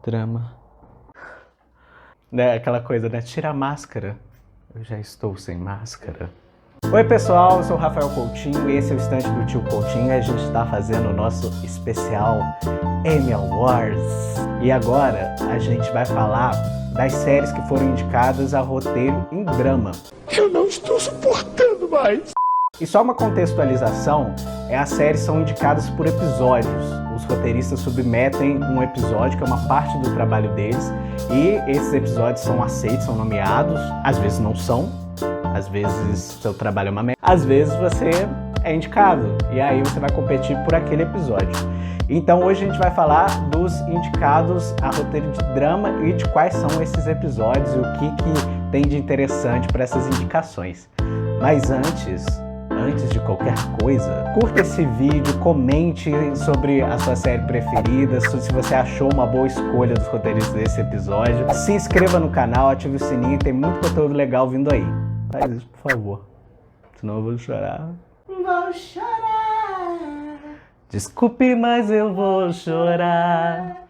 Drama. É aquela coisa, né? Tira a máscara. Eu já estou sem máscara. Oi pessoal, eu sou o Rafael Coutinho e esse é o Estante do Tio Coutinho. A gente está fazendo o nosso especial Emmy Awards. E agora a gente vai falar das séries que foram indicadas a roteiro em drama. Eu não estou suportando mais! E só uma contextualização, as séries são indicadas por episódios. Os roteiristas submetem um episódio, que é uma parte do trabalho deles, e esses episódios são aceitos, são nomeados, às vezes não são, às vezes seu trabalho é uma merda, às vezes você é indicado, e aí você vai competir por aquele episódio. Então hoje a gente vai falar dos indicados a roteiro de drama e de quais são esses episódios e o que tem de interessante para essas indicações. Mas antes de qualquer coisa, curta esse vídeo, comente sobre a sua série preferida, se você achou uma boa escolha dos roteiristas desse episódio. Se inscreva no canal, ative o sininho, tem muito conteúdo legal vindo aí. Faz isso, por favor. Senão eu vou chorar. Vou chorar. Desculpe, mas eu vou chorar.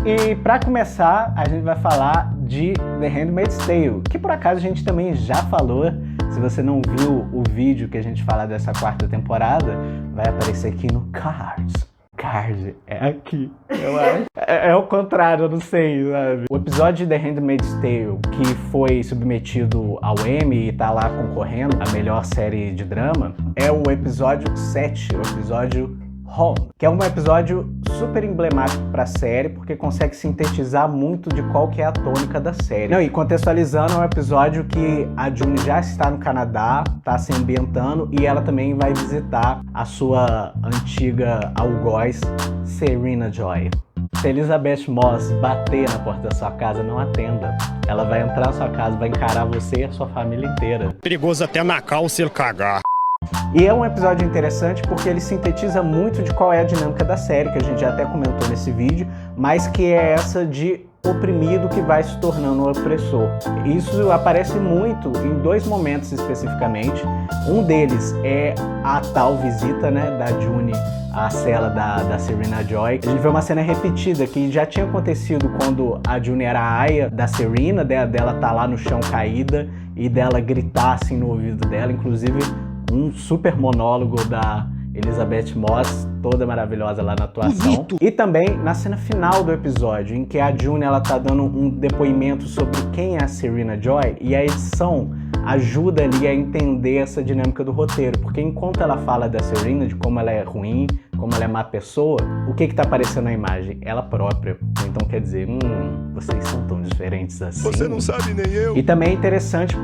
E pra começar, a gente vai falar de The Handmaid's Tale, que por acaso a gente também já falou. Se você não viu o vídeo que a gente fala dessa quarta temporada, vai aparecer aqui no Cards. Card é aqui, eu acho. É o contrário, eu não sei, sabe? O episódio de The Handmaid's Tale, que foi submetido ao Emmy e tá lá concorrendo a melhor série de drama, é o episódio 7, o episódio Home, que é um episódio super emblemático para a série, porque consegue sintetizar muito de qual que é a tônica da série. Não, e contextualizando, é um episódio que a June já está no Canadá, está se ambientando, e ela também vai visitar a sua antiga algoz, Serena Joy. Se Elizabeth Moss bater na porta da sua casa, não atenda. Ela vai entrar na sua casa, vai encarar você e a sua família inteira. Perigoso até na calça ele cagar. E é um episódio interessante porque ele sintetiza muito de qual é a dinâmica da série, que a gente já até comentou nesse vídeo, mas que é essa de oprimido que vai se tornando um opressor. Isso aparece muito em dois momentos especificamente. Um deles é a tal visita, né, da June à cela da Serena Joy. A gente vê uma cena repetida que já tinha acontecido quando a June era a aia da Serena, dela tá lá no chão caída e dela gritar assim no ouvido dela, inclusive um super monólogo da Elizabeth Moss, toda maravilhosa lá na atuação. Bonito. E também na cena final do episódio, em que a June ela tá dando um depoimento sobre quem é a Serena Joy, e a edição ajuda ali a entender essa dinâmica do roteiro, porque enquanto ela fala da Serena, de como ela é ruim, como ela é má pessoa, o que tá aparecendo na imagem? Ela própria. Então quer dizer, vocês são tão diferentes assim. Você não sabe nem eu. E também é interessante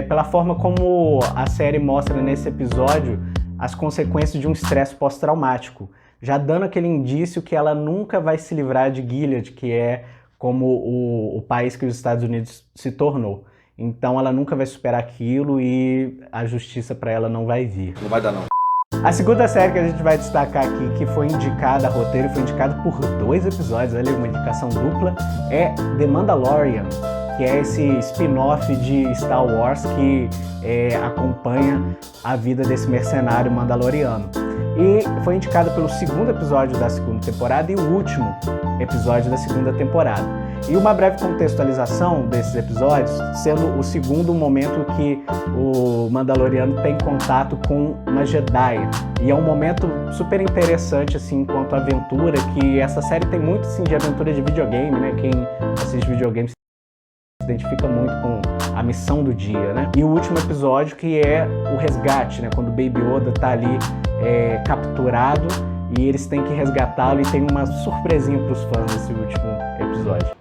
pela forma como a série mostra nesse episódio as consequências de um estresse pós-traumático, já dando aquele indício que ela nunca vai se livrar de Gilead, que é como o país que os Estados Unidos se tornou. Então ela nunca vai superar aquilo e a justiça para ela não vai vir. Não vai dar não. A segunda série que a gente vai destacar aqui, que foi indicada a roteiro, foi indicada por 2 episódios, olha, uma indicação dupla, é The Mandalorian, que é esse spin-off de Star Wars que acompanha a vida desse mercenário mandaloriano. E foi indicada pelo 2º episódio da 2ª temporada e o último episódio da 2ª temporada. E uma breve contextualização desses episódios, sendo o 2º momento que o Mandaloriano tem contato com uma Jedi. E é um momento super interessante, assim, enquanto aventura, que essa série tem muito, assim, de aventura de videogame, né? Quem assiste videogame se identifica muito com a missão do dia, né? E o último episódio, que é o resgate, né? Quando o Baby Yoda tá ali capturado e eles têm que resgatá-lo, e tem uma surpresinha pros fãs nesse último episódio.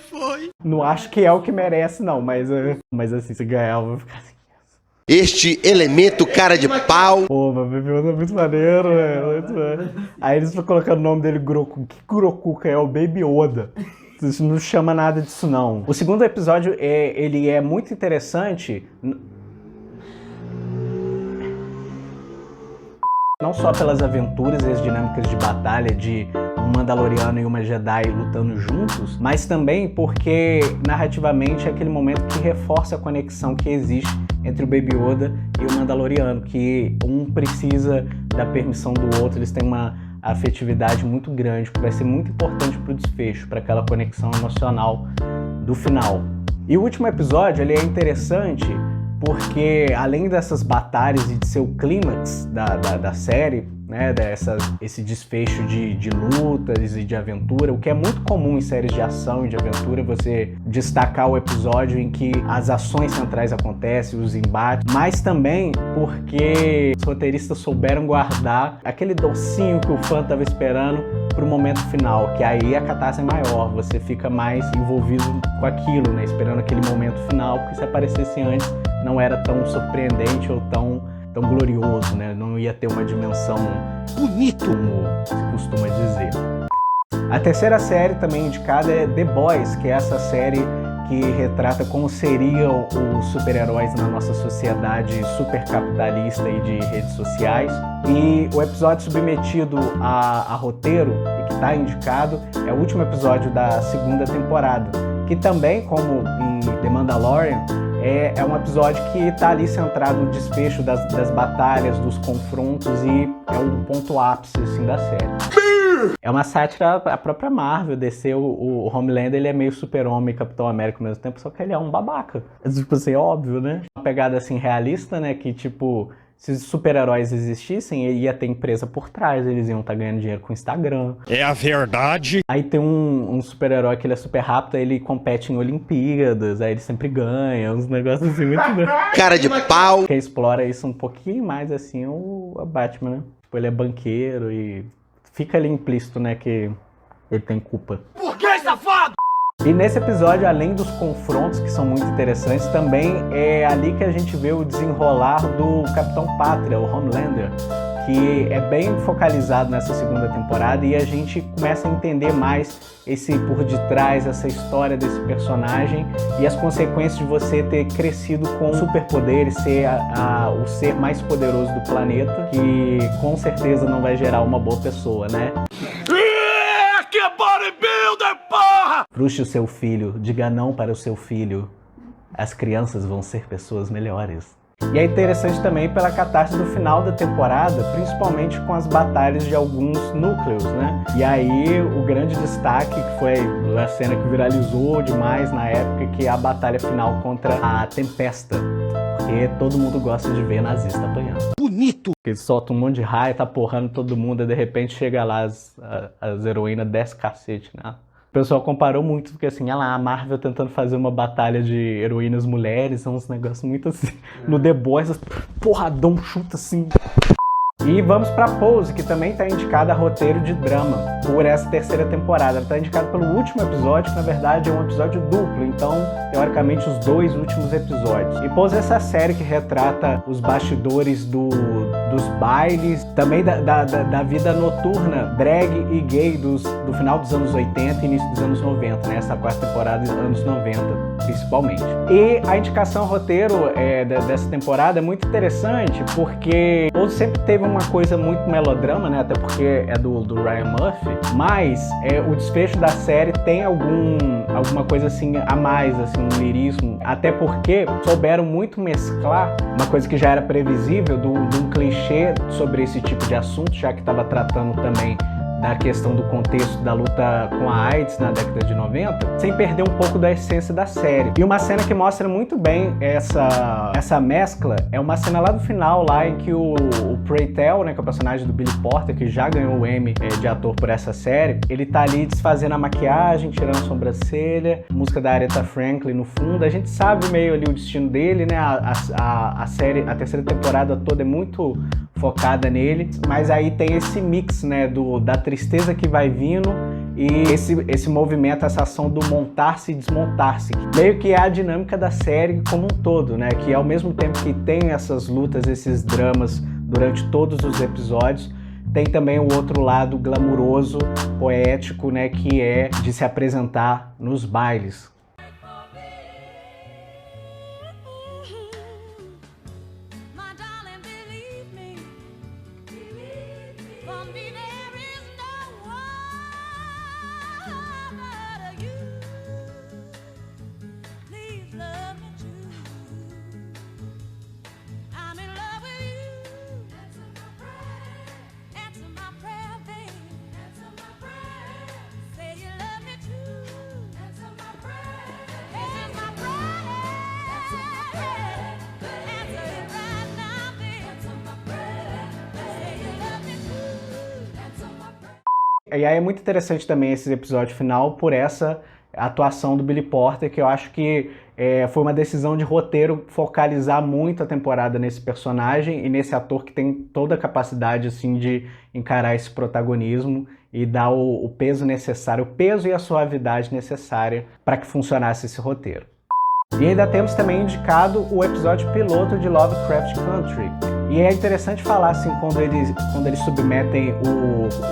Foi. Não acho que é o que merece, não, mas assim, se ganhar, eu vou ficar assim. Este elemento cara de pau. Pô, mas Baby Yoda é muito maneiro, velho. Muito maneiro. Aí eles estão colocando o nome dele Groku. Que Groku é o Baby Yoda? Isso não chama nada disso, não. O 2º episódio, ele é muito interessante. Não só pelas aventuras e as dinâmicas de batalha de um Mandaloriano e uma Jedi lutando juntos, mas também porque narrativamente é aquele momento que reforça a conexão que existe entre o Baby Yoda e o Mandaloriano, que um precisa da permissão do outro, eles têm uma afetividade muito grande, que vai ser muito importante para o desfecho, para aquela conexão emocional do final. E o último episódio, ele é interessante porque, além dessas batalhas e de ser o clímax da série, né, esse desfecho de lutas e de aventura, o que é muito comum em séries de ação e de aventura, você destacar o episódio em que as ações centrais acontecem, os embates, mas também porque os roteiristas souberam guardar aquele docinho que o fã estava esperando para o momento final, que aí a catástrofe é maior, você fica mais envolvido com aquilo, né, esperando aquele momento final, porque se aparecesse antes não era tão surpreendente ou tão glorioso, né? Não ia ter uma dimensão bonita, como se costuma dizer. A terceira série também indicada é The Boys, que é essa série que retrata como seriam os super-heróis na nossa sociedade super capitalista e de redes sociais. E o episódio submetido a roteiro e que está indicado é o último episódio da segunda temporada, que também, como em The Mandalorian, é um episódio que está ali centrado no desfecho das batalhas, dos confrontos, e é um ponto ápice assim, da série. É uma sátira à própria Marvel, DC, o Homelander, ele é meio super-homem e Capitão América ao mesmo tempo, só que ele é um babaca. Tipo assim, óbvio, né? Uma pegada assim realista, né, que tipo, se os super-heróis existissem, ia ter empresa por trás, eles iam estar ganhando dinheiro com o Instagram. É a verdade. Aí tem um super-herói que ele é super rápido, aí ele compete em Olimpíadas, aí ele sempre ganha, uns negócios assim muito bons. Cara de pau. Quem explora isso um pouquinho mais assim é o Batman, né? Tipo, ele é banqueiro e fica ali implícito, né, que ele tem culpa. Por que, safado? E nesse episódio, além dos confrontos, que são muito interessantes, também é ali que a gente vê o desenrolar do Capitão Pátria, o Homelander, que é bem focalizado nessa segunda temporada, e a gente começa a entender mais esse por detrás, essa história desse personagem e as consequências de você ter crescido com superpoderes, ser o ser mais poderoso do planeta, que com certeza não vai gerar uma boa pessoa, né? Que bodybuilder, porra! Frustre o seu filho, diga não para o seu filho. As crianças vão ser pessoas melhores. E é interessante também pela catástrofe do final da temporada, principalmente com as batalhas de alguns núcleos, né? E aí o grande destaque, que foi a cena que viralizou demais na época, que é a batalha final contra a Tempesta. Porque todo mundo gosta de ver nazista apanhando. Bonito! Ele solta um monte de raio, tá porrando todo mundo, e de repente chega lá as heroínas desce cacete, né? O pessoal comparou muito, porque assim, a Marvel tentando fazer uma batalha de heroínas mulheres, são uns negócios muito assim. No The Boys, porradão, chuta assim. E vamos pra Pose, que também está indicada a roteiro de drama por essa terceira temporada. Ela está indicada pelo último episódio, que na verdade é um episódio duplo, então, teoricamente, os 2 últimos episódios. E Pose é essa série que retrata os bastidores dos bailes, também da vida noturna, drag e gay do final dos anos 80 e início dos anos 90, né? Essa quarta temporada dos anos 90, principalmente. E a indicação roteiro dessa temporada é muito interessante, porque Pose sempre teve uma coisa muito melodrama, né? Até porque é do Ryan Murphy, mas o desfecho da série tem alguma coisa assim a mais, assim, um lirismo, até porque souberam muito mesclar uma coisa que já era previsível de um clichê sobre esse tipo de assunto, já que estava tratando também da questão do contexto da luta com a AIDS na década de 90, sem perder um pouco da essência da série. E uma cena que mostra muito bem essa mescla é uma cena lá do final, lá em que o Preytel, né, que é o personagem do Billy Porter, que já ganhou o Emmy de ator por essa série, ele tá ali desfazendo a maquiagem, tirando a sobrancelha, música da Aretha Franklin no fundo. A gente sabe meio ali o destino dele, né? A série, a terceira temporada toda é muito focada nele, mas aí tem esse mix, né, da tristeza que vai vindo e esse movimento, essa ação do montar-se e desmontar-se, meio que é a dinâmica da série como um todo, né, que ao mesmo tempo que tem essas lutas, esses dramas durante todos os episódios, tem também o outro lado glamuroso, poético, né, que é de se apresentar nos bailes. E aí é muito interessante também esse episódio final por essa atuação do Billy Porter, que eu acho que foi uma decisão de roteiro focalizar muito a temporada nesse personagem e nesse ator que tem toda a capacidade assim, de encarar esse protagonismo e dar o peso necessário, o peso e a suavidade necessária para que funcionasse esse roteiro. E ainda temos também indicado o episódio piloto de Lovecraft Country. E é interessante falar assim, quando eles submetem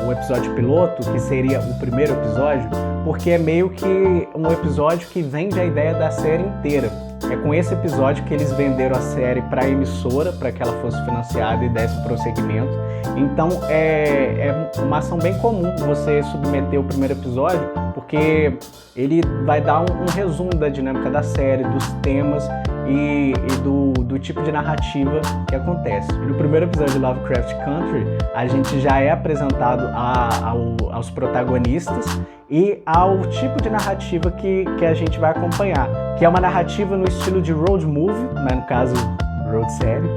o episódio piloto, que seria o primeiro episódio, porque é meio que um episódio que vende a ideia da série inteira. É com esse episódio que eles venderam a série para a emissora, para que ela fosse financiada e desse prosseguimento. Então é uma ação bem comum você submeter o primeiro episódio, porque ele vai dar um resumo da dinâmica da série, dos temas e do tipo de narrativa que acontece. E no primeiro episódio de Lovecraft Country, a gente já é apresentado aos protagonistas e ao tipo de narrativa que a gente vai acompanhar, que é uma narrativa no estilo de road movie, né, no caso road série,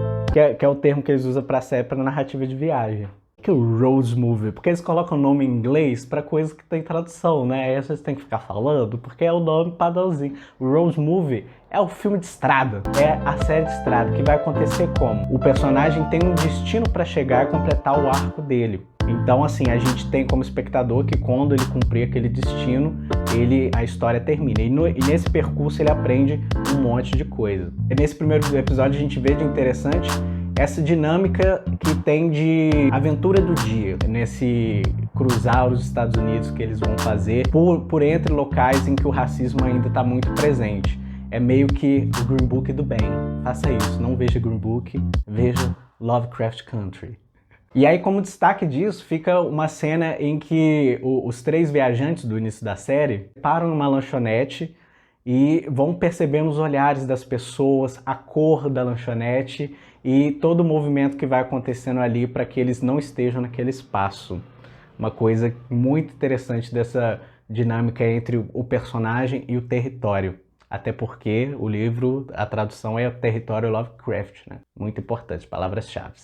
que é o termo que eles usam para série, para narrativa de viagem. Que é o road movie? Porque eles colocam o nome em inglês para coisa que tem tradução, né? Aí vocês têm que ficar falando, porque é o nome padrãozinho. O road movie é o filme de estrada, é a série de estrada, que vai acontecer como? O personagem tem um destino para chegar e completar o arco dele. Então, assim, a gente tem como espectador que quando ele cumprir aquele destino, a história termina. E nesse percurso ele aprende um monte de coisa. E nesse primeiro episódio a gente vê de interessante essa dinâmica que tem de aventura do dia, nesse cruzar os Estados Unidos que eles vão fazer por entre locais em que o racismo ainda está muito presente. É meio que o Green Book do bem. Faça isso, não veja Green Book, veja Lovecraft Country. E aí, como destaque disso, fica uma cena em que os três viajantes do início da série param numa lanchonete e vão percebendo os olhares das pessoas, a cor da lanchonete e todo o movimento que vai acontecendo ali para que eles não estejam naquele espaço. Uma coisa muito interessante dessa dinâmica entre o personagem e o território. Até porque o livro, a tradução é o território Lovecraft, né? Muito importante, palavras-chave.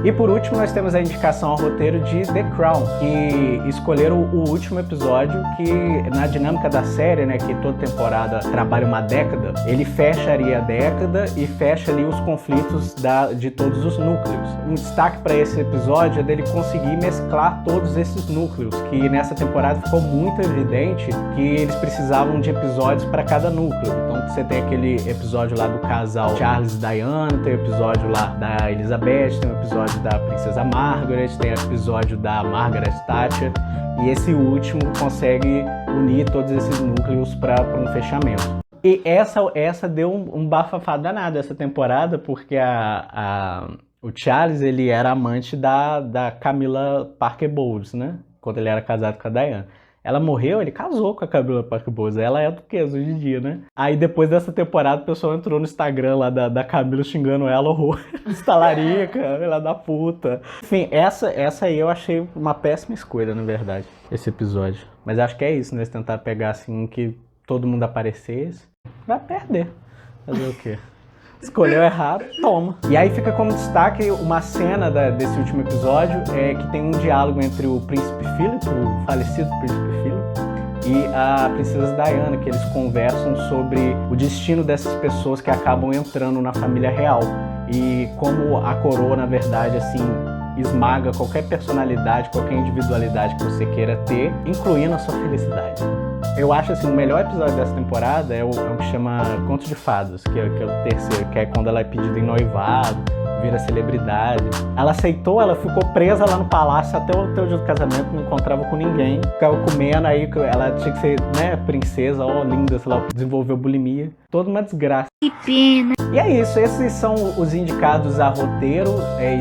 E por último, nós temos a indicação ao roteiro de The Crown, que escolheram o último episódio que, na dinâmica da série, né, que toda temporada trabalha uma década, ele fecha ali a década e fecha ali os conflitos de todos os núcleos. Um destaque para esse episódio é dele conseguir mesclar todos esses núcleos, que nessa temporada ficou muito evidente que eles precisavam de episódios para cada núcleo. Então você tem aquele episódio lá do casal Charles e Diana, tem o episódio lá da Elizabeth, tem o episódio da Princesa Margaret, tem o episódio da Margaret Thatcher, e esse último consegue unir todos esses núcleos para um fechamento. E essa deu um bafafá danado essa temporada, porque o Charles ele era amante da Camilla Parker Bowles, né? Quando ele era casado com a Diana. Ela morreu, ele casou com a Camilla Parker Bowles. Ela é do que hoje em dia, né? Aí depois dessa temporada o pessoal entrou no Instagram lá da Camilla xingando ela horror. Estalarica, ela da puta. Enfim, essa aí eu achei uma péssima escolha, na verdade, esse episódio. Mas acho que é isso, né? Se tentar pegar assim que todo mundo aparecesse, vai perder. Fazer o quê? Escolheu errado, toma. E aí fica como destaque uma cena desse último episódio, que tem um diálogo entre o Príncipe Philip, o falecido Príncipe Philip, e a Princesa Diana, que eles conversam sobre o destino dessas pessoas que acabam entrando na família real. E como a coroa, na verdade, assim, esmaga qualquer personalidade, qualquer individualidade que você queira ter, incluindo a sua felicidade. Eu acho assim, o melhor episódio dessa temporada é o que chama Conto de Fadas, que é o terceiro, que é quando ela é pedida em noivado, vira celebridade. Ela aceitou, ela ficou presa lá no palácio até o dia do casamento, não encontrava com ninguém, ficava comendo, aí ela tinha que ser, né, princesa, linda, sei lá, desenvolveu bulimia, toda uma desgraça. Que pena. E é isso, esses são os indicados a roteiro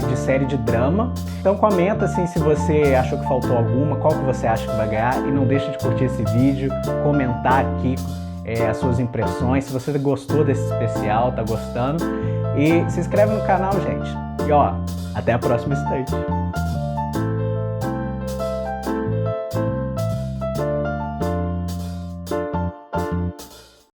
de série de drama. Então comenta assim se você achou que faltou alguma, qual que você acha que vai ganhar, e não deixa de curtir esse vídeo, comentar aqui as suas impressões, se você gostou desse especial, tá gostando, e se inscreve no canal, gente. E ó, até a próxima estante.